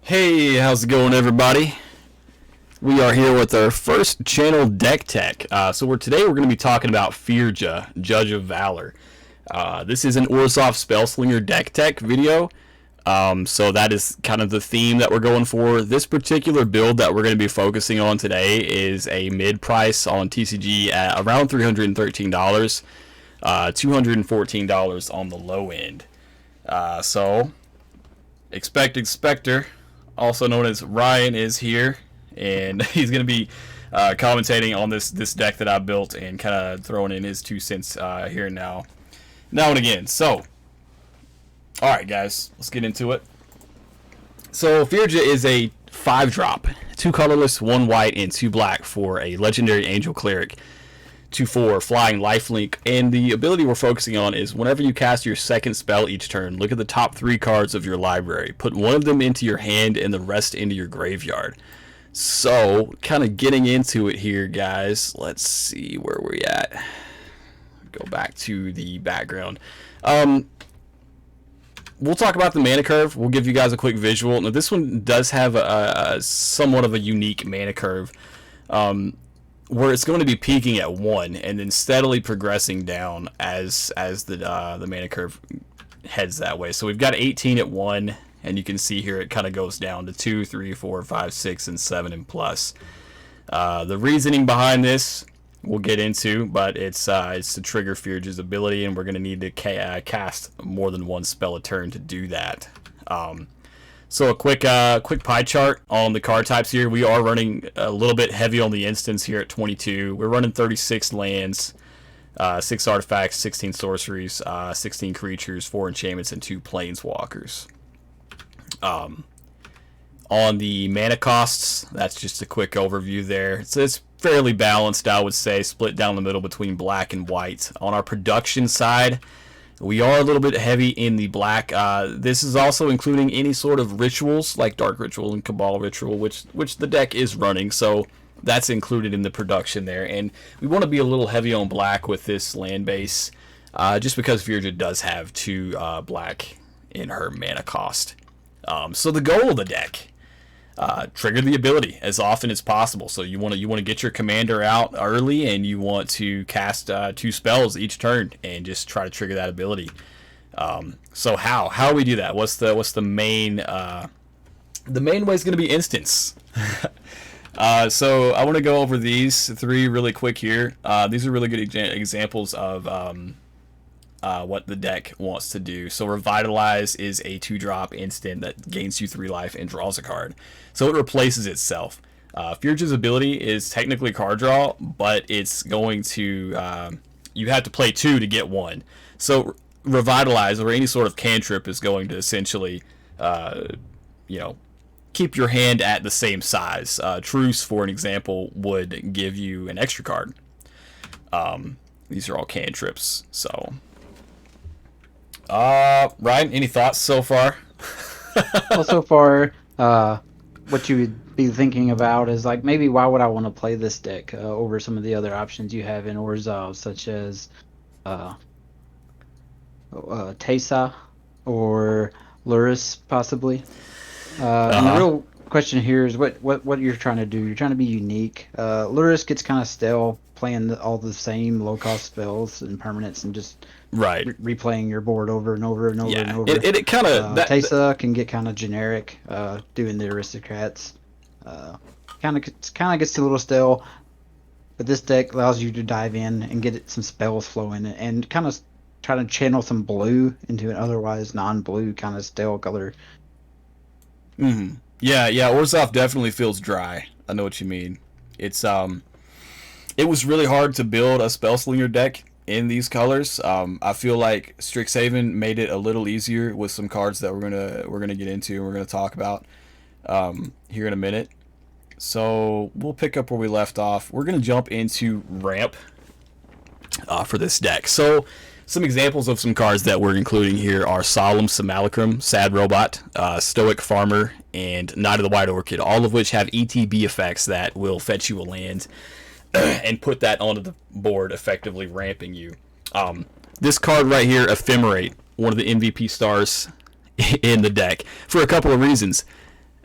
Hey, how's it going, everybody? We are here with our first channel deck tech. Today we're going to be talking about Firja, Judge of Valor. This is an Orzhov SPELLSLINGER deck tech video. So that is kind of the theme that we're going for. This particular build that we're going to be focusing on today is a mid price on TCG at around $313, $214 on the low end. Expected Spectre, also known as Ryan, is here, and he's going to be commentating on this deck that I built and kind of throwing in his 2 cents here and now and again. So, all right, guys, let's get into it. So, Firja is a 5-drop, 2 colorless, 1 white, and 2 black for a legendary Angel Cleric. 2/4 flying lifelink, and the ability we're focusing on is whenever you cast your second spell each turn, look at the top 3 cards of your library, put one of them into your hand and the rest into your graveyard. So kind of getting into it here, guys, let's see where we're at. Go back to the background. We'll talk about the mana curve. We'll give you guys a quick visual. Now this one does have a somewhat of a unique mana curve, where it's going to be peaking at 1 and then steadily progressing down as the mana curve heads that way. So we've got 18 at 1, and you can see here it kind of goes down to 2, 3, 4, 5, 6, and 7 and plus. The reasoning behind this we'll get into, but it's to trigger Firja's ability, and we're going to need to cast more than 1 spell a turn to do that. So a quick pie chart on the card types here. We are running a little bit heavy on the instants here at 22. We're running 36 lands, 6 artifacts, 16 sorceries, 16 creatures, 4 enchantments, and 2 planeswalkers. On the mana costs, that's just a quick overview there. So it's fairly balanced, I would say, split down the middle between black and white. On our production side, we are a little bit heavy in the black. This is also including any sort of rituals like Dark Ritual and Cabal Ritual, which the deck is running, so that's included in the production there. And we want to be a little heavy on black with this land base, just because Firja does have 2 black in her mana cost. So the goal of the deck, trigger the ability as often as possible. So you want to get your commander out early, and you want to cast 2 spells each turn and just try to trigger that ability. So how we do that? What's the main way is going to be instants. So I want to go over these 3 really quick here. These are really good examples of what the deck wants to do. So Revitalize is a 2-drop instant that gains you 3 life and draws a card. So it replaces itself. Firja's ability is technically card draw, but it's going to you have to play 2 to get 1. So Revitalize, or any sort of cantrip, is going to essentially keep your hand at the same size. Truce, for an example, would give you an extra card. These are all cantrips. So Ryan, any thoughts so far? Well, so far, what you would be thinking about is, like, maybe why would I want to play this deck over some of the other options you have in Orzhov, such as Teysa or Luris, possibly. And the real question here is what you're trying to do. You're trying to be unique. Luris gets kind of stale playing all the same low-cost spells and permanents and just replaying your board over and over and over and over. It kind of Teysa can get kind of generic, doing the aristocrats. Kind of gets a little stale, but this deck allows you to dive in and get some spells flowing and kind of try to channel some blue into an otherwise non-blue kind of stale color. Mm-hmm. Yeah. Orzhov definitely feels dry. I know what you mean. It's it was really hard to build a Spellslinger deck in these colors. I feel like Strixhaven made it a little easier with some cards that we're gonna get into and we're gonna talk about here in a minute. So we'll pick up where we left off. We're gonna jump into ramp for this deck. So some examples of some cards that we're including here are Solemn Simulacrum, Sad Robot, Stoic Farmer, and Knight of the White Orchid, all of which have ETB effects that will fetch you a land and put that onto the board, effectively ramping you. This card right here, Ephemerate, one of the MVP stars in the deck, for a couple of reasons.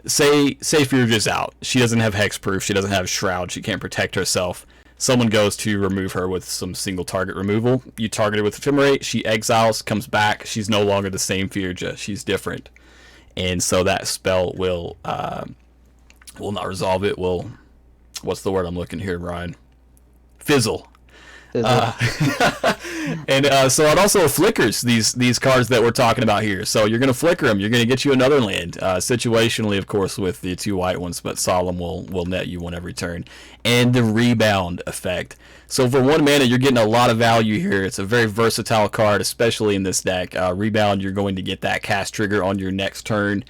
say Firja's out. She doesn't have hexproof. She doesn't have shroud. She can't protect herself. Someone goes to remove her with some single target removal. You target her with Ephemerate. She exiles, comes back. She's no longer the same Firja. She's different, and so that spell will not resolve it. Will, what's the word I'm looking here, Ryan? Fizzle. And so it also flickers these cards that we're talking about here. So you're going to flicker them. You're going to get you another land. Situationally, of course, with the 2 white ones, but Solemn will net you one every turn. And the rebound effect. So for 1 mana, you're getting a lot of value here. It's a very versatile card, especially in this deck. Rebound, you're going to get that cast trigger on your next turn,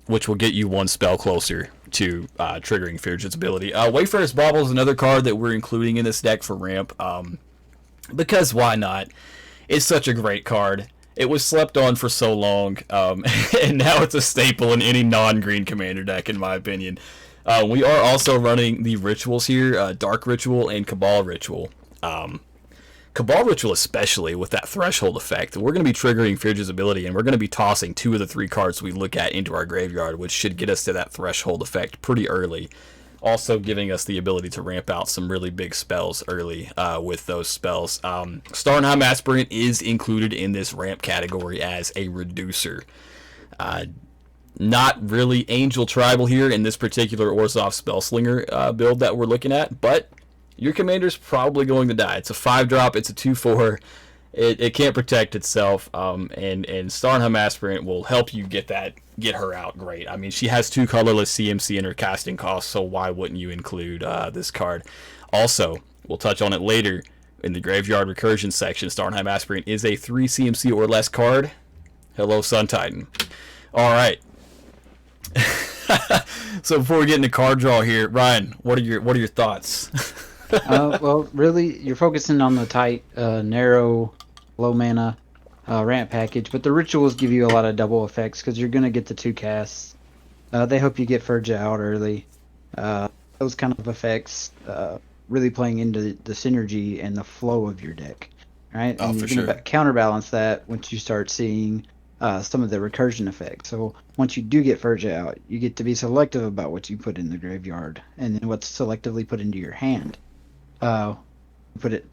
which will get you 1 spell closer to triggering Firja's ability. Wayfarer's Bauble is another card that we're including in this deck for ramp, because why not? It's such a great card. It was slept on for so long, and now it's a staple in any non-green commander deck, in my opinion. We are also running the rituals here, Dark Ritual and Cabal Ritual. Cabal Ritual especially, with that threshold effect, we're going to be triggering Firja's ability, and we're going to be tossing 2 of the 3 cards we look at into our graveyard, which should get us to that threshold effect pretty early. Also giving us the ability to ramp out some really big spells early with those spells. Starnheim Aspirant is included in this ramp category as a reducer. Not really Angel Tribal here in this particular Orzhov Spellslinger build that we're looking at, but your commander's probably going to die. It's a 5-drop, it's a 2/4. It can't protect itself, and Starnheim Aspirant will help you get her out great. I mean, she has 2 colorless CMC in her casting cost, so why wouldn't you include this card? Also, we'll touch on it later in the Graveyard Recursion section. Starnheim Aspirant is a 3 CMC or less card. Hello, Sun Titan. All right. So before we get into card draw here, Ryan, what are your thoughts? Well, really, you're focusing on the tight, narrow, low mana ramp package, but the rituals give you a lot of double effects because you're going to get the 2 casts. They hope you get Firja out early. Those kind of effects really playing into the synergy and the flow of your deck, right? Oh, and for you're going to counterbalance that once you start seeing some of the recursion effects. So once you do get Firja out, you get to be selective about what you put in the graveyard and then what's selectively put into your hand. Put it,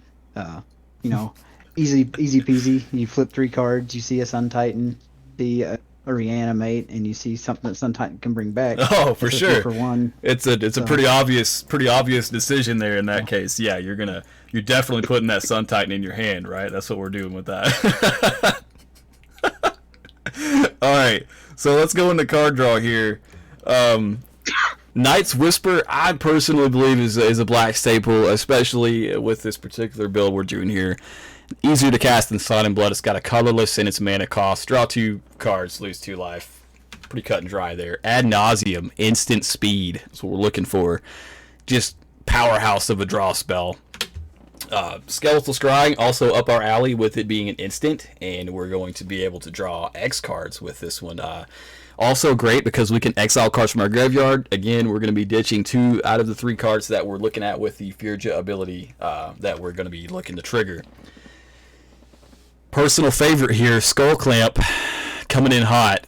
easy peasy. You flip 3 cards, you see a Sun Titan, see a Reanimate, and you see something that Sun Titan can bring back. Oh, for sure. For 1. It's a pretty obvious decision there in that case. Yeah, you're definitely putting that Sun Titan in your hand, right? That's what we're doing with that. All right, so let's go into card draw here. Knight's Whisper, I personally believe is a black staple, especially with this particular build we're doing here. Easier to cast than Sun and Blood. It's got a colorless in its mana cost. Draw 2 cards, lose 2 life. Pretty cut and dry there. Ad Nauseam, instant speed. That's what we're looking for. Just powerhouse of a draw spell. Skeletal Scrying, also up our alley with it being an instant, and we're going to be able to draw X cards with this one. Also great because we can exile cards from our graveyard. Again, we're going to be ditching 2 out of the 3 cards that we're looking at with the Firja ability that we're going to be looking to trigger. Personal favorite here, Skull Clamp, coming in hot.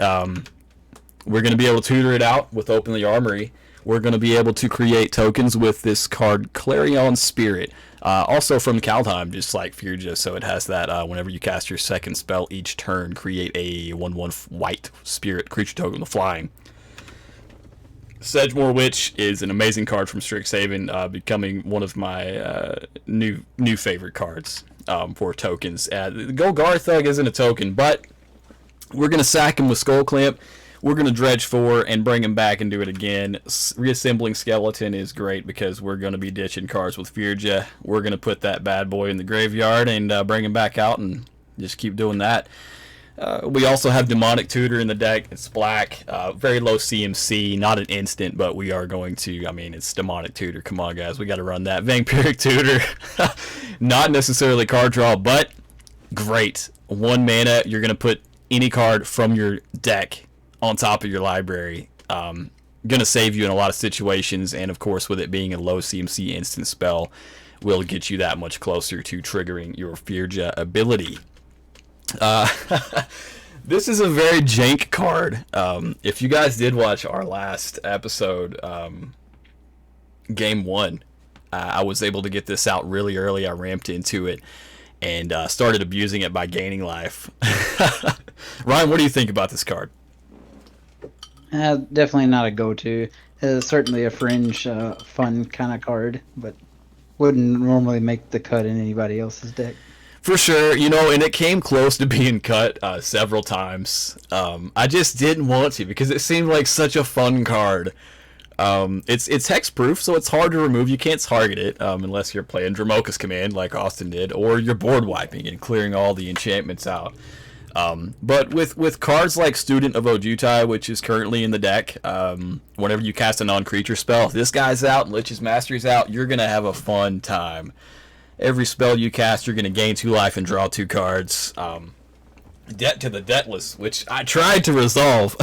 We're going to be able to tutor it out with Open the Armory. We're going to be able to create tokens with this card, Clarion Spirit. Also from Kaldheim, just like Firja, so it has that whenever you cast your second spell each turn, create a 1/1 white spirit creature token with flying. Sedgemoor Witch is an amazing card from Strixhaven, becoming one of my new favorite cards for tokens. The Golgari Thug isn't a token, but we're going to sack him with Skull Clamp. We're going to dredge 4 and bring him back and do it again. Reassembling Skeleton is great because we're going to be ditching cards with Firja. We're going to put that bad boy in the graveyard and bring him back out and just keep doing that. We also have Demonic Tutor in the deck. It's black, very low CMC, not an instant, but we are going to, it's Demonic Tutor. Come on, guys, we got to run that. Vampiric Tutor, not necessarily card draw, but great. 1 mana, you're going to put any card from your deck on top of your library. Gonna save you in a lot of situations, and of course with it being a low CMC instant spell will get you that much closer to triggering your Firja ability. This is a very jank card. If you guys did watch our last episode, game one, I was able to get this out really early. I ramped into it and started abusing it by gaining life. Ryan, what do you think about this card? Definitely not a go-to. Certainly a fringe, fun kind of card, but wouldn't normally make the cut in anybody else's deck. For sure, you know, and it came close to being cut several times. I just didn't want to because it seemed like such a fun card. It's hexproof, so it's hard to remove. You can't target it unless you're playing Dramoka's Command like Austin did, or you're board wiping and clearing all the enchantments out. But with cards like Student of Ojutai, which is currently in the deck, whenever you cast a non-creature spell, if this guy's out and Lich's Mastery's out, you're going to have a fun time. Every spell you cast, you're going to gain 2 life and draw 2 cards. Debt to the Debtless, which I tried to resolve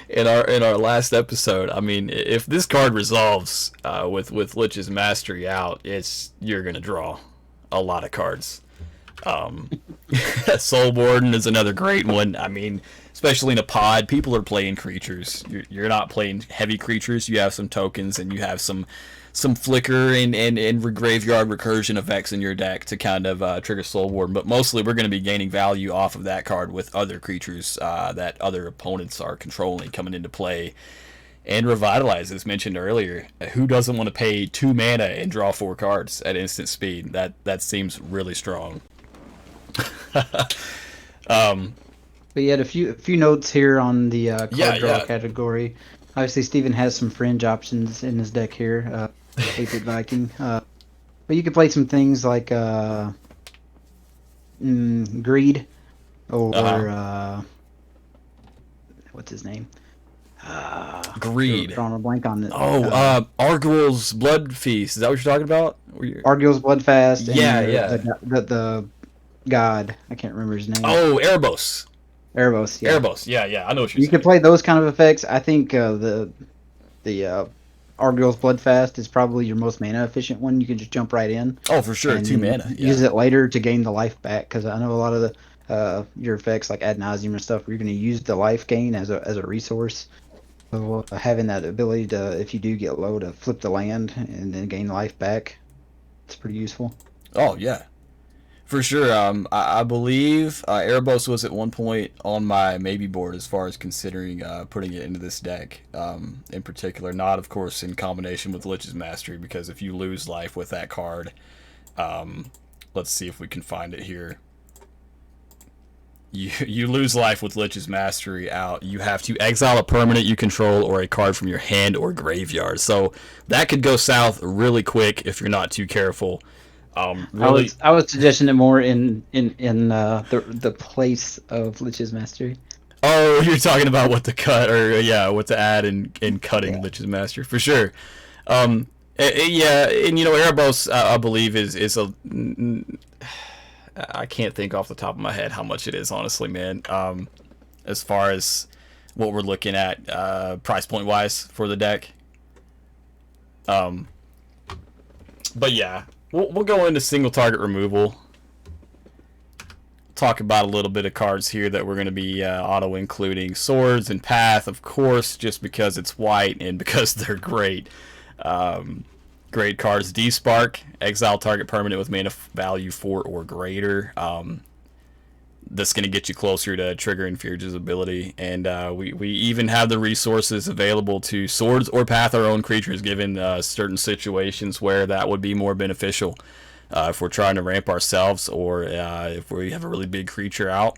in our last episode. I mean, if this card resolves with Lich's Mastery out, you're going to draw a lot of cards. Soul Warden is another great one. I mean, especially in a pod, people are playing creatures. You're not playing heavy creatures. You have some tokens and you have some flicker and graveyard recursion effects in your deck to kind of trigger Soul Warden. But mostly we're going to be gaining value off of that card with other creatures that other opponents are controlling coming into play. And Revitalize, as mentioned earlier, who doesn't want to pay 2 mana and draw 4 cards at instant speed? That seems really strong. But yet a few notes here on the card draw category. Obviously, Steven has some fringe options in his deck here. Apex Viking. But you can play some things like Greed or what's his name? Greed. Drawing a blank on it. Arguel's Blood Feast. Is that what you're talking about? Arguel's Bloodfast. And the god. I can't remember his name. Oh, Erebos. Erebos. Yeah. Erebos. Yeah. I know what you're saying. You can play those kind of effects. I think the Arguel's Bloodfast is probably your most mana efficient one. You can just jump right in. Oh, for sure. 2 mana. Yeah. Use it later to gain the life back, because I know a lot of the your effects like Ad Nauseam and stuff, you're going to use the life gain as a resource. So having that ability to, if you do get low, to flip the land and then gain life back, it's pretty useful. Oh, yeah. For sure. I believe Erebos was at one point on my maybe board as far as considering putting it into this deck in particular. Not, of course, in combination with Lich's Mastery, because if you lose life with that card, let's see if we can find it here. You lose life with Lich's Mastery out. You have to exile a permanent you control or a card from your hand or graveyard. So that could go south really quick if you're not too careful. Really, I was suggesting it more in the place of Lich's Mastery. Oh, you're talking about what to cut, or what to add in cutting Lich's Mastery for sure. And Erebos, I believe is a. I can't think off the top of my head how much it is, honestly, man. As far as what we're looking at, price point wise for the deck. But yeah. We'll go into single target removal. Talk about a little bit of cards here that we're going to be auto-including. Swords and Path, of course, just because it's white and because they're great. Great cards. D-Spark, exile target permanent with mana value 4 or greater. That's going to get you closer to triggering Firja's ability. And we even have the resources available to swords or path our own creatures, given certain situations where that would be more beneficial. If we're trying to ramp ourselves, or if we have a really big creature out,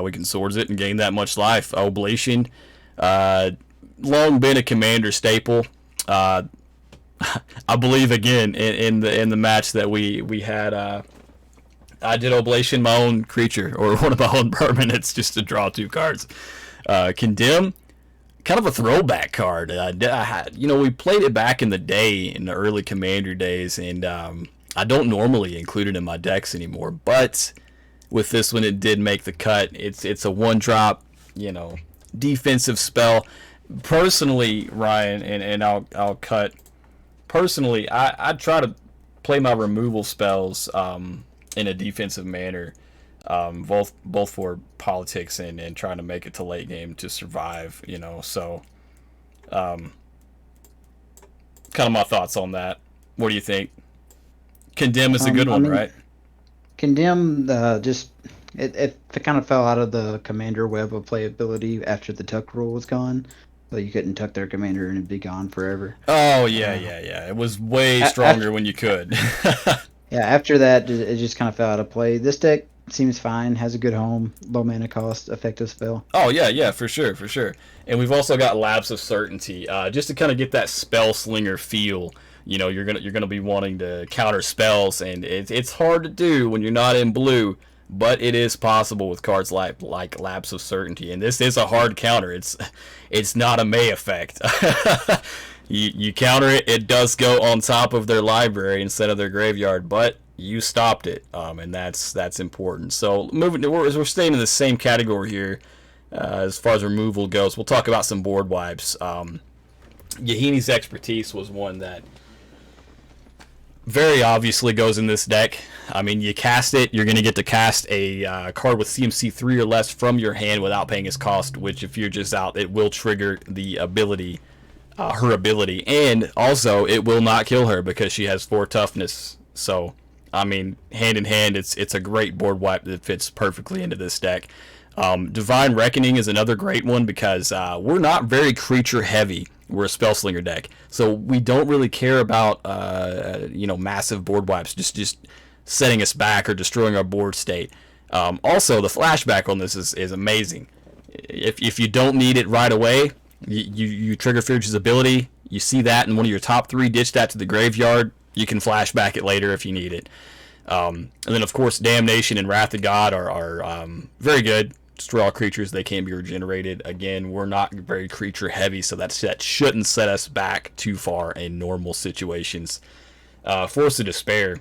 we can swords it and gain that much life. Oblation, long been a commander staple. I believe, again, in the match that we had... I did Oblation my own creature, or one of my own permanents, just to draw 2 cards. Condemn, kind of a throwback card. We played it back in the day, in the early Commander days, and I don't normally include it in my decks anymore. But with this one, it did make the cut. It's a 1-drop, defensive spell. Personally, Ryan, and I'll cut. Personally, I try to play my removal spells in a defensive manner. both for politics and trying to make it to late game to survive. So kind of my thoughts on that. What do you think? Condemn is a good one, right? Condemn just it kind of fell out of the commander web of playability after the tuck rule was gone. So you couldn't tuck their commander and it'd be gone forever. Oh yeah. It was way stronger when you could. Yeah, after that it just kind of fell out of play. This deck seems fine, has a good home, low mana cost, effective spell. Oh yeah, for sure. And we've also got Lapse of Certainty, just to kind of get that spell slinger feel. You're gonna be wanting to counter spells, and it's hard to do when you're not in blue, but it is possible with cards like Lapse of Certainty, and this is a hard counter. It's not a May effect. You counter it, it does go on top of their library instead of their graveyard, but you stopped it, and that's important. So we're staying in the same category here as far as removal goes. We'll talk about some board wipes. Yahini's Expertise was one that very obviously goes in this deck. I mean, you cast it, you're going to get to cast a card with CMC 3 or less from your hand without paying its cost, which if you're just out, it will trigger the ability, her ability, and also it will not kill her because she has 4 toughness. So, I mean, hand in hand, it's a great board wipe that fits perfectly into this deck. Divine Reckoning is another great one because we're not very creature heavy. We're a Spellslinger deck, so we don't really care about massive board wipes, just setting us back or destroying our board state. Also, the flashback on this is amazing. If you don't need it right away, you trigger Firja's ability. You see that in one of your top 3, ditch that to the graveyard. You can flashback it later if you need it. And then, of course, Damnation and Wrath of God are very good. Destroy all creatures, they can't be regenerated. Again, we're not very creature heavy, so that shouldn't set us back too far in normal situations. Force of Despair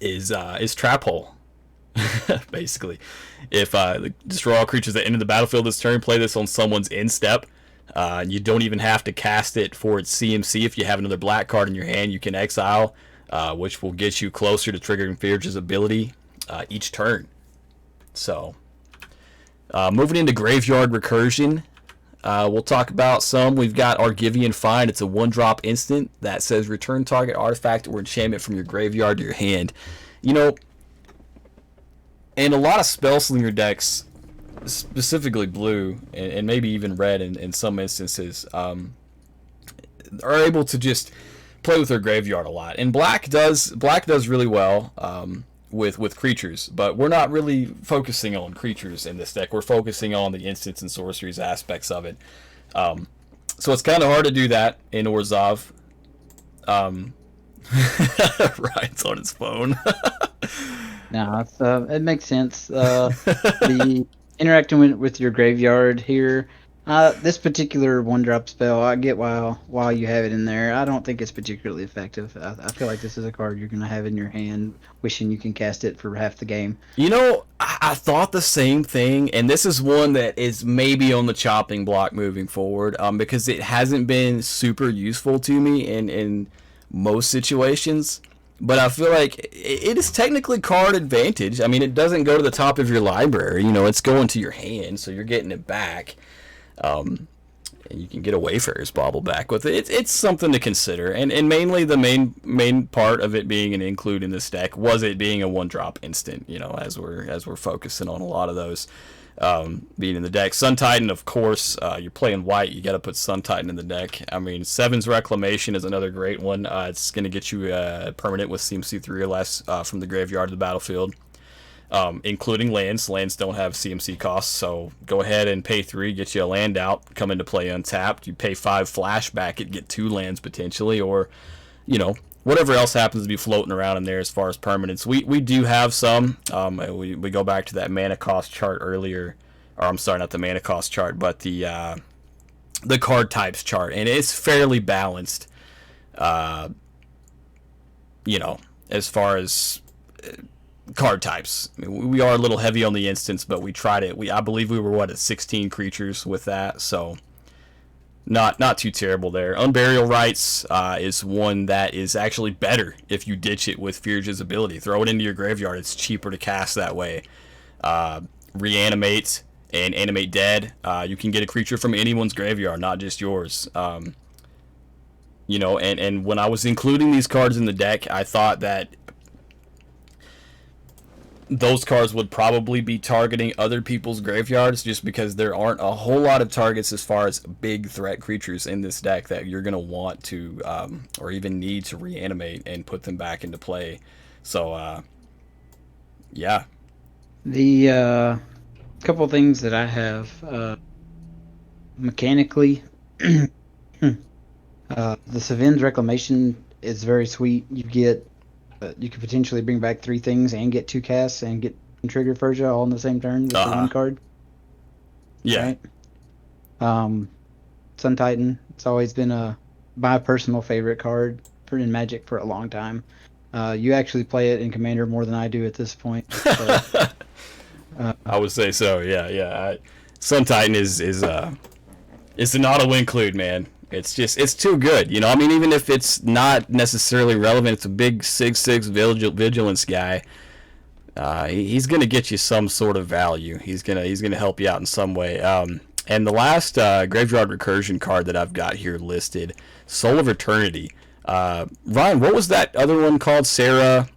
is Trap Hole, basically. If destroy all creatures that enter the battlefield this turn, play this on someone's instep. You don't even have to cast it for its CMC. If you have another black card in your hand, you can exile, which will get you closer to triggering Firja's ability each turn. So, moving into Graveyard Recursion, we'll talk about some. We've got Argivian Find. It's a 1-drop instant that says return target artifact or enchantment from your graveyard to your hand. In a lot of Spellslinger decks, specifically blue and maybe even red in some instances, are able to just play with their graveyard a lot. And black does really well with creatures, but we're not really focusing on creatures in this deck. We're focusing on the instants and sorceries aspects of it. So it's kind of hard to do that in Orzhov. Ryan's on his phone. No, it makes sense. The interacting with your graveyard here. This particular 1-drop spell, I get why you have it in there. I don't think it's particularly effective. I feel like this is a card you're going to have in your hand, wishing you can cast it for half the game. I thought the same thing, and this is one that is maybe on the chopping block moving forward, because it hasn't been super useful to me in most situations. But I feel like it is technically card advantage. I mean, it doesn't go to the top of your library. It's going to your hand, so you're getting it back. And you can get a Wayfarer's Bauble back with it. It's something to consider. And mainly the main part of it being an include in this deck was it being a 1-drop instant, as we're focusing on a lot of those being in the deck. Sun Titan, of course, you're playing white, you got to put Sun Titan in the deck. I mean, Seven's Reclamation is another great one. It's going to get you permanent with CMC 3 or less from the graveyard to the battlefield, including lands. Lands don't have CMC costs, so go ahead and pay 3, get you a land out, come into play untapped. You pay 5 flashback, it get 2 lands potentially, or whatever else happens to be floating around in there as far as permanents. We do have some. We go back to that mana cost chart earlier, or I'm sorry, not the mana cost chart, but the card types chart, and it's fairly balanced. As far as card types, I mean, we are a little heavy on the instance, but we tried it. I believe we were at 16 creatures with that, so. Not too terrible there. Unburial Rites is one that is actually better if you ditch it with Firja's ability. Throw it into your graveyard. It's cheaper to cast that way. reanimate and animate dead. You can get a creature from anyone's graveyard, not just yours. And when I was including these cards in the deck, I thought that those cards would probably be targeting other people's graveyards, just because there aren't a whole lot of targets as far as big threat creatures in this deck that you're going to want to or even need to reanimate and put them back into play. So yeah. The couple things that I have mechanically, the Savin's Reclamation is very sweet. You get you could potentially bring back 3 things and get 2 casts and get trigger Firja all in the same turn with the 1 card. Yeah. Right? Sun Titan, it's always been my personal favorite card in Magic for a long time. You actually play it in Commander more than I do at this point. So, I would say so. Yeah. Sun Titan is an auto include, man. It's too good. I mean, even if it's not necessarily relevant, it's a big 6/6 vigilance guy. He's gonna get you some sort of value. He's gonna help you out in some way. And the last graveyard recursion card that I've got here listed, Soul of Eternity. Ryan, what was that other one called? Sarah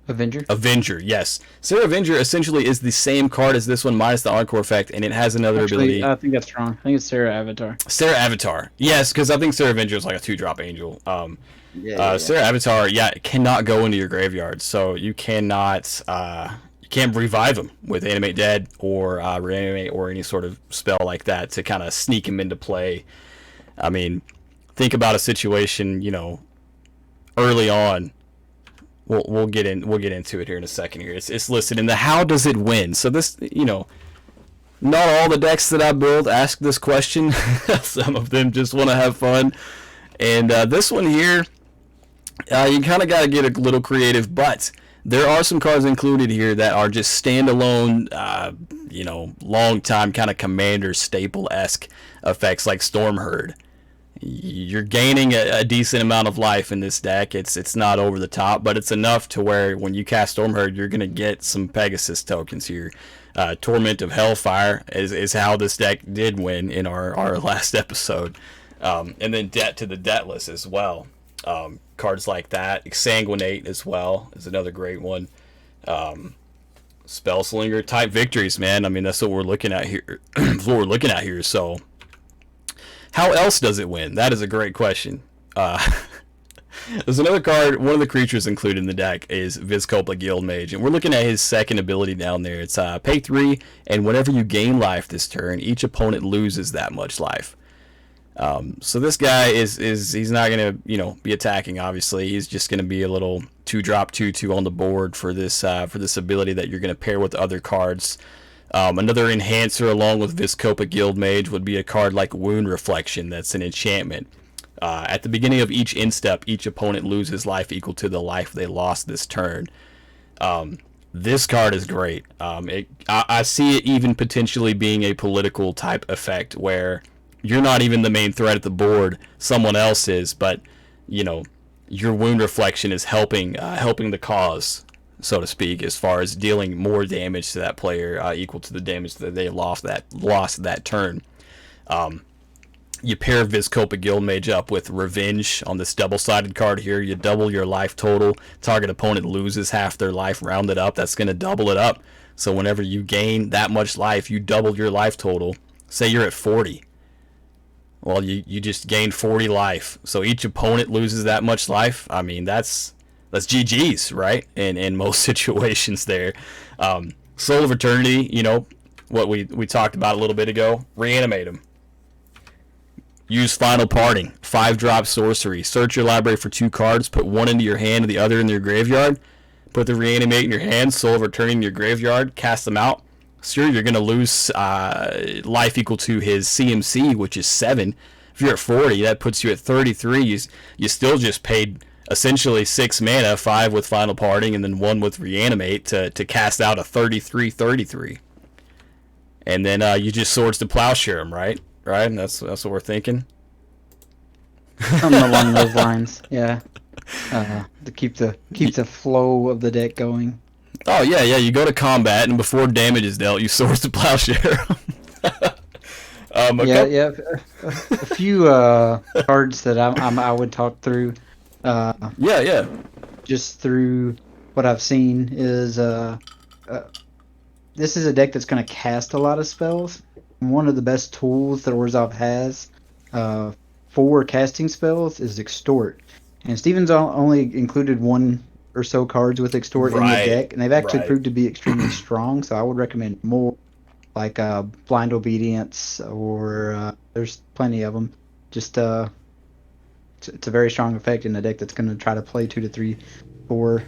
Avenger, yes. Sarah Avenger essentially is the same card as this one minus the Encore effect, and it has another ability. I think that's wrong. I think it's Sarah Avatar. Yes, because I think Sarah Avenger is like a 2-drop angel. Sarah Avatar, it cannot go into your graveyard, so you cannot you can't revive him with Animate Dead or Reanimate or any sort of spell like that to kind of sneak him into play. I mean, think about a situation, early on. We'll get into it here in a second. Here, it's listed in the how does it win. So this, not all the decks that I build ask this question. Some of them just want to have fun, and this one here, you kind of got to get a little creative. But there are some cards included here that are just standalone, long time kind of commander staple-esque effects like Storm Herd. You're gaining a decent amount of life in this deck. It's not over the top, but it's enough to where when you cast Stormherd, you're going to get some Pegasus tokens here. Torment of Hellfire is how this deck did win in our last episode. And then Debt to the Debtless as well. Cards like that. Exsanguinate as well is another great one. Spellslinger type victories, man. I mean, that's what we're looking at here. So how else does it win? That is a great question. There's another card. One of the creatures included in the deck is Vizkopa Guildmage, and we're looking at his second ability down there. It's pay 3, and whenever you gain life this turn, each opponent loses that much life. So this guy he's not gonna be attacking. Obviously, he's just gonna be a little 2-drop 2/2 on the board for this ability that you're gonna pair with other cards. Another enhancer along with Vizkopa Guildmage would be a card like Wound Reflection. That's an enchantment. At the beginning of each instep, each opponent loses life equal to the life they lost this turn. This card is great. I see it even potentially being a political type effect where you're not even the main threat at the board, someone else is, but your Wound Reflection is helping the cause, so to speak, as far as dealing more damage to that player equal to the damage that they lost that turn. You pair Vizkopa Guildmage up with Revenge on this double-sided card here. You double your life total. Target opponent loses half their life, rounded up. That's going to double it up. So whenever you gain that much life, you double your life total. Say you're at 40. Well, you just gained 40 life. So each opponent loses that much life. I mean, that's GG's, right? In most situations there. Soul of Eternity, what we talked about a little bit ago. Reanimate them. Use Final Parting. 5-drop sorcery. Search your library for 2 cards. Put one into your hand and the other in your graveyard. Put the Reanimate in your hand. Soul of Eternity in your graveyard. Cast them out. Sure, you're going to lose life equal to his CMC, which is 7. If you're at 40, that puts you at 33. You still just paid essentially 6 mana, 5 with Final Parting, and then 1 with Reanimate to cast out a 33/33. And then you just Swords to Plowshare him, right? Right? That's what we're thinking. Something along those lines, yeah. To keep the flow of the deck going. Oh yeah, yeah. You go to combat, and before damage is dealt, you source the plowshare. A Yeah, couple. yeah. A few cards that I would talk through, uh, Yeah, yeah. just through what I've seen is uh this is a deck that's going to cast a lot of spells. One of the best tools that Orzhov has uh, for casting spells is Extort. And Steven's only included one or so cards with Extort in the Right, deck, and they've actually right. proved to be extremely strong. So I would recommend more, like Blind Obedience, or there's plenty of them. Just it's a very strong effect in the deck that's going to try to play 2 to 3, 4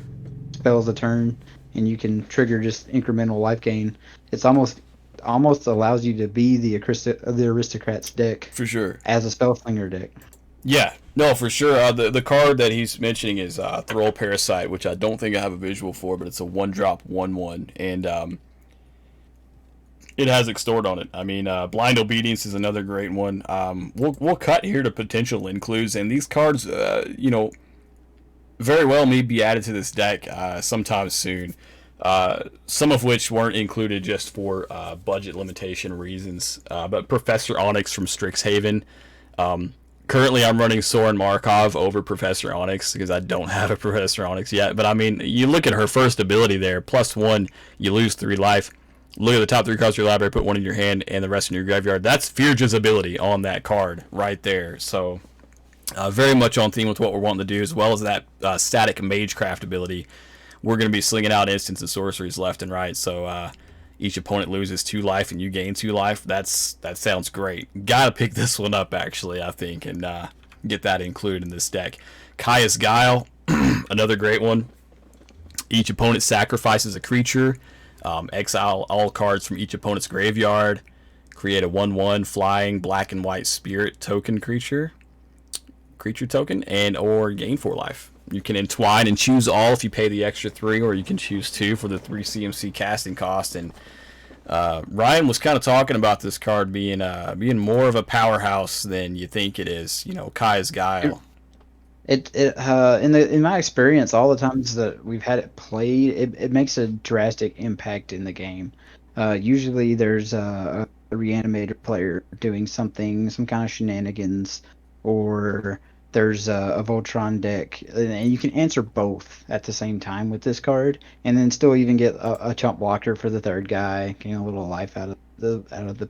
spells a turn, and you can trigger just incremental life gain. It's almost allows you to be the aristocrat's deck For sure. as a spellslinger deck. Yeah, no, for sure. The card that he's mentioning is Thrall Parasite, which I don't think I have a visual for, but it's a 1-drop 1/1, and it has Extort on it. I mean, Blind Obedience is another great one. We'll cut here to potential includes, and these cards, very well may be added to this deck sometime soon. Some of which weren't included just for budget limitation reasons. But Professor Onyx from Strixhaven. Currently, I'm running Soren Markov over Professor Onyx because I don't have a Professor Onyx yet. But I mean, you look at her first ability there, +1, you lose 3 life. Look at the top 3 cards of your library, put 1 in your hand and the rest in your graveyard. That's Firja's ability on that card right there. So, very much on theme with what we're wanting to do, as well as that static Magecraft ability. We're going to be slinging out instants and sorceries left and right. So, each opponent loses 2 life and you gain 2 life. That sounds great. Gotta pick this one up, actually, I think, and get that included in this deck. Kaya's Guile, another great one. Each opponent sacrifices a creature. Exile all cards from each opponent's graveyard. Create a 1/1 flying black and white spirit token creature token, and or gain 4 life. You can entwine and choose all if you pay the extra 3, or you can choose 2 for the 3 CMC casting cost. And Ryan was kind of talking about this card being more of a powerhouse than you think it is. Kaya's Guile. In my experience, all the times that we've had it played, it makes a drastic impact in the game. Usually, there's a reanimator player doing something, some kind of shenanigans, or there's a Voltron deck, and you can answer both at the same time with this card, and then still even get a chump blocker for the third guy, gain a little life out of the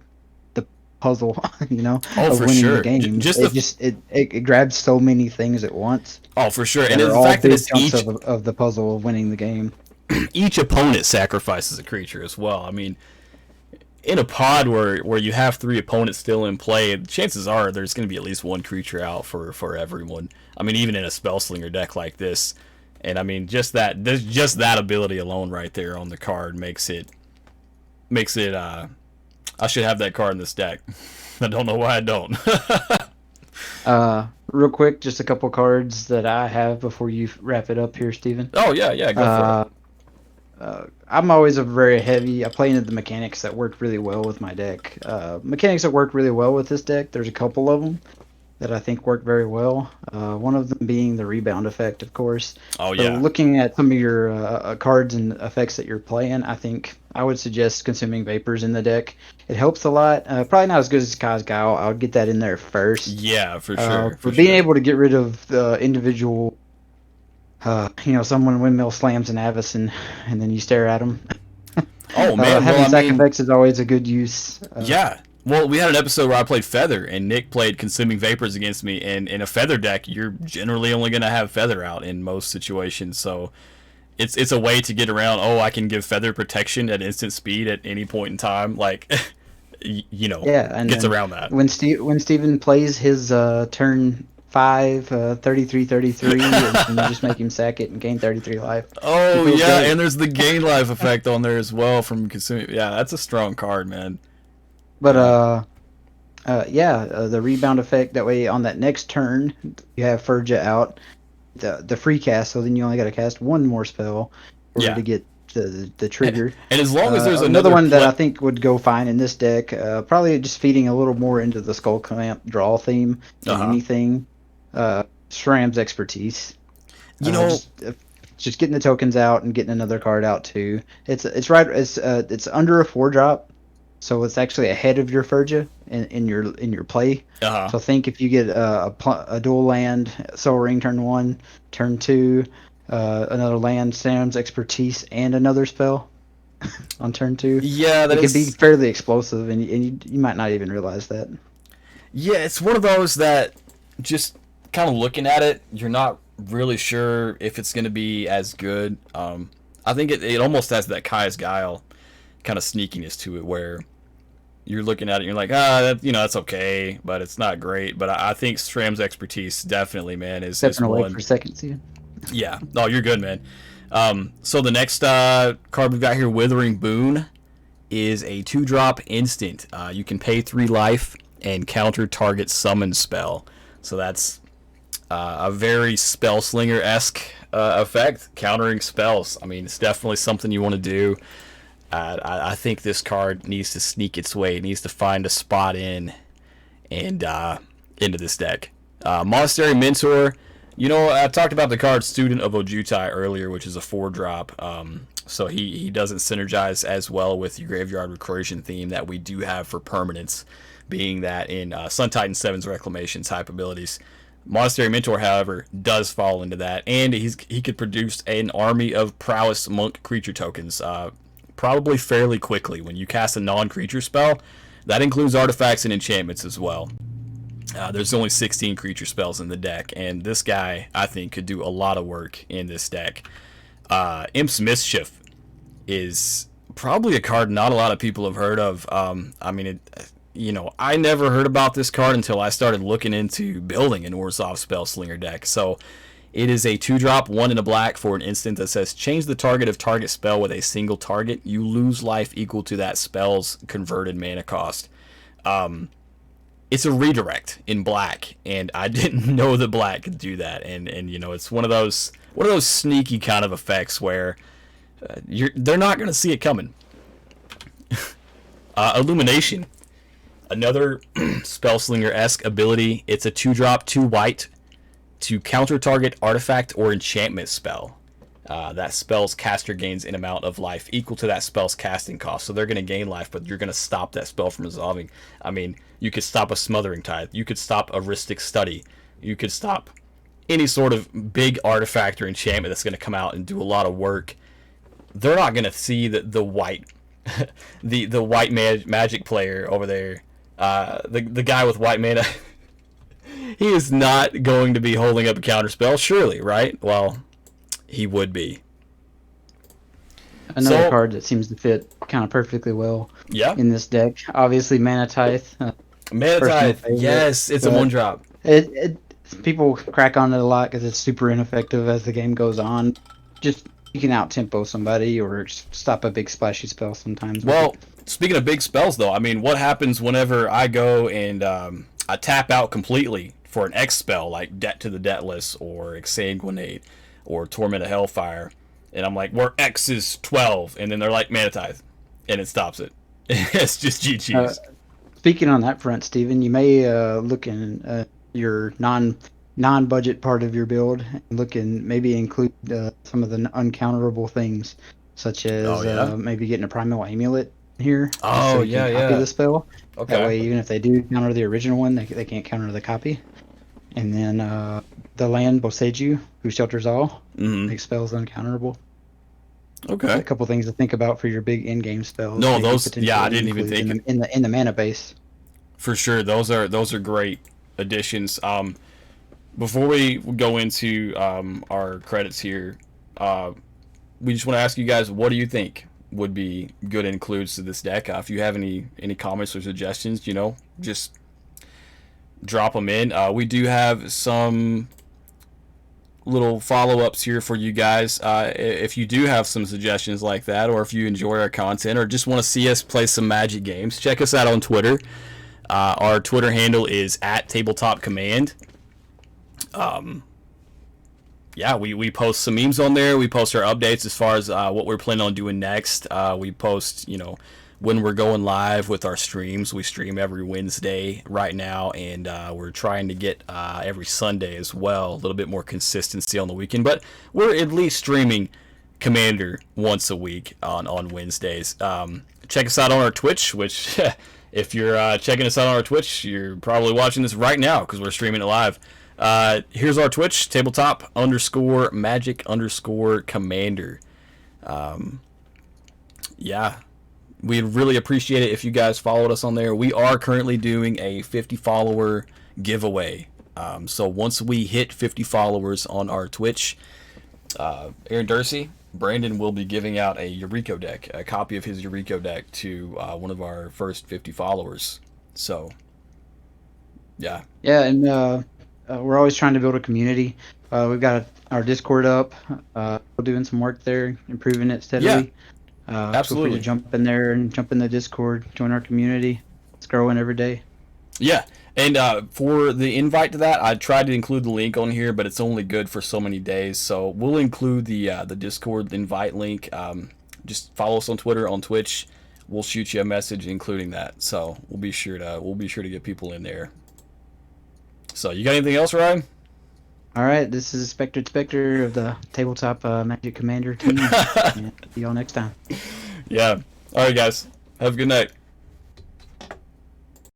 puzzle, Oh, of for winning the sure. game. Just It the just it grabs so many things at once Oh, for sure. And that are the all fact that big it's chunks of the puzzle of winning the game. each opponent sacrifices a creature as well. I mean, in a pod where you have 3 opponents still in play, chances are there's going to be at least 1 creature out for everyone. I mean, even in a Spellslinger deck like this. And I mean, just that ability alone right there on the card makes it. I should have that card in this deck. I don't know why I don't. Real quick, just a couple cards that I have before you wrap it up here, Steven. Oh yeah, yeah, go for it. I'm always I play into the mechanics that work really well with my deck. Mechanics that work really well with this deck, there's a couple of them that I think work very well. One of them being the rebound effect, of course. Oh So yeah. looking at some of your cards and effects that you're playing, I think I would suggest consuming vapors in the deck. It helps a lot. Probably not as good as Kai's Guile. I would get that in there first. Yeah, for sure, for But being sure. able to get rid of the individual, someone windmill slams an Avacyn, and then you stare at them. Oh man, well Having I sack mean, effects is always a good use. yeah. Well, we had an episode where I played Feather, and Nick played Consuming Vapors against me. And in a Feather deck, you're generally only going to have Feather out in most situations. So it's a way to get around. Oh, I can give Feather protection at instant speed at any point in time. Like, Yeah, and gets then around that. when Steven plays his turn 5, 33, and you just make him sack it and gain 33 life. He Oh feels yeah, great. and there's the gain life effect on there as well from consuming. Yeah, that's a strong card, man. But Yeah. the rebound effect. That way, on that next turn, you have Firja out, the free cast. So then you only got to cast one more spell in order Yeah. to get the trigger. And as long as there's Another another one that I think would go fine in this deck, probably just feeding a little more into the Skull Clamp draw theme than Uh-huh. anything. Shram's Expertise. You know, Just just getting the tokens out and getting another card out too. It's under a 4-drop, so it's actually ahead of your Firja in your play. Uh-huh. So think if you get a dual land, Soul Ring turn 1, turn 2, another land, Sam's Expertise, and another spell on turn 2, Yeah, that it can be is. fairly explosive, and you might not even realize that. Yeah, it's one of those that just kind of looking at it, you're not really sure if it's going to be as good. I think it almost has that Kaya's Guile kind of sneakiness to it, where you're looking at it and you're like, that's okay, but it's not great. But I think Stram's Expertise definitely, man, is Stepping away one. for seconds here. Yeah. No, you're good, man. So the next card we've got here, Withering Boon, is a 2-drop instant. You can pay 3 life and counter target summon spell. So that's a very Spellslinger-esque effect, countering spells. I mean, it's definitely something you want to do. I think this card needs to sneak its way. It needs to find a spot into this deck. Monastery Mentor. I talked about the card Student of Ojutai earlier, which is a 4-drop. So he doesn't synergize as well with your Graveyard Recursion theme that we do have for permanents, being that in Sun Titan 7's Reclamation type abilities. Monastery Mentor, however, does fall into that, and he could produce an army of Prowess Monk creature tokens probably fairly quickly. When you cast a non-creature spell, that includes artifacts and enchantments as well. There's only 16 creature spells in the deck, and this guy, I think, could do a lot of work in this deck. Imp's Mischief is probably a card not a lot of people have heard of. I never heard about this card until I started looking into building an Orzhov Spellslinger deck. So it is a 2-drop, 1 in a black for an instant that says change the target of target spell with a single target. You lose life equal to that spell's converted mana cost. It's a redirect in black, and I didn't know that black could do that. And it's one of those sneaky kind of effects where they're not going to see it coming. Illumination, another Spellslinger-esque ability. It's a 2-drop, 2 white to counter target artifact or enchantment spell. That spell's caster gains an amount of life equal to that spell's casting cost. So they're going to gain life, but you're going to stop that spell from resolving. I mean, you could stop a Smothering Tithe. You could stop a Rhystic Study. You could stop any sort of big artifact or enchantment that's going to come out and do a lot of work. They're not going to see the white, the white magic player over there, the guy with white mana. He is not going to be holding up a counterspell, surely, right? Well, he would be. Another card that seems to fit kind of perfectly well in this deck. Obviously, Mana Tithe. Mana Tithe, yes, it's a 1-drop. People crack on it a lot because it's super ineffective as the game goes on. Just you can out-tempo somebody or stop a big splashy spell sometimes. Well, speaking of big spells, though, I mean, what happens whenever I go and I tap out completely for an X spell like Debt to the Debtless or Exsanguinate or Torment of Hellfire, and I'm like, where X is 12, and then they're like, Mana Tithe, and it stops it. It's just GG's. Speaking on that front, Steven, you may look in your non-budget part of your build and maybe include some of the uncounterable things, such as maybe getting a Primal Amulet here. Oh, so you can copy the spell. Okay. That way, even if they do counter the original one, they can't counter the copy. And then the land Boseiju, who shelters all, makes spells uncounterable. Okay. A couple things to think about for your big in-game spells. No, those. Yeah, I didn't even think in the mana base. For sure, those are great additions. Before we go into our credits here, we just want to ask you guys, what do you think would be good includes to this deck? If you have any comments or suggestions, just drop them in. We do have some little follow-ups here for you guys. If you do have some suggestions like that, or if you enjoy our content or just want to see us play some Magic games, check us out on Twitter. Our Twitter handle is @TabletopCommand. We post some memes on there. We post our updates as far as what we're planning on doing next. We post, when we're going live with our streams. We stream every Wednesday right now, and we're trying to get every Sunday as well. A little bit more consistency on the weekend, but we're at least streaming Commander once a week on Wednesdays. Check us out on our Twitch, which if you're checking us out on our Twitch, you're probably watching this right now because we're streaming it live. Here's our Twitch, tabletop_magic_commander. Yeah, we'd really appreciate it if you guys followed us on there. We are currently doing a 50 follower giveaway. So once we hit 50 followers on our Twitch, Aaron Dursey, Brandon will be giving out a Eureka deck, a copy of his Eureka deck to one of our first 50 followers. So, yeah. Yeah, and we're always trying to build a community. We've got our Discord up. We're doing some work there, improving it steadily. Absolutely. Feel free to jump in there and jump in the Discord, join our community. It's growing every day. Yeah, and for the invite to that, I tried to include the link on here, but it's only good for so many days. So we'll include the Discord invite link. Just follow us on Twitter, on Twitch. We'll shoot you a message including that. So we'll be sure to get people in there. So you got anything else, Ryan? All right, this is Spectre of the Tabletop Magic Commander team. And see y'all next time. Yeah. All right, guys. Have a good night.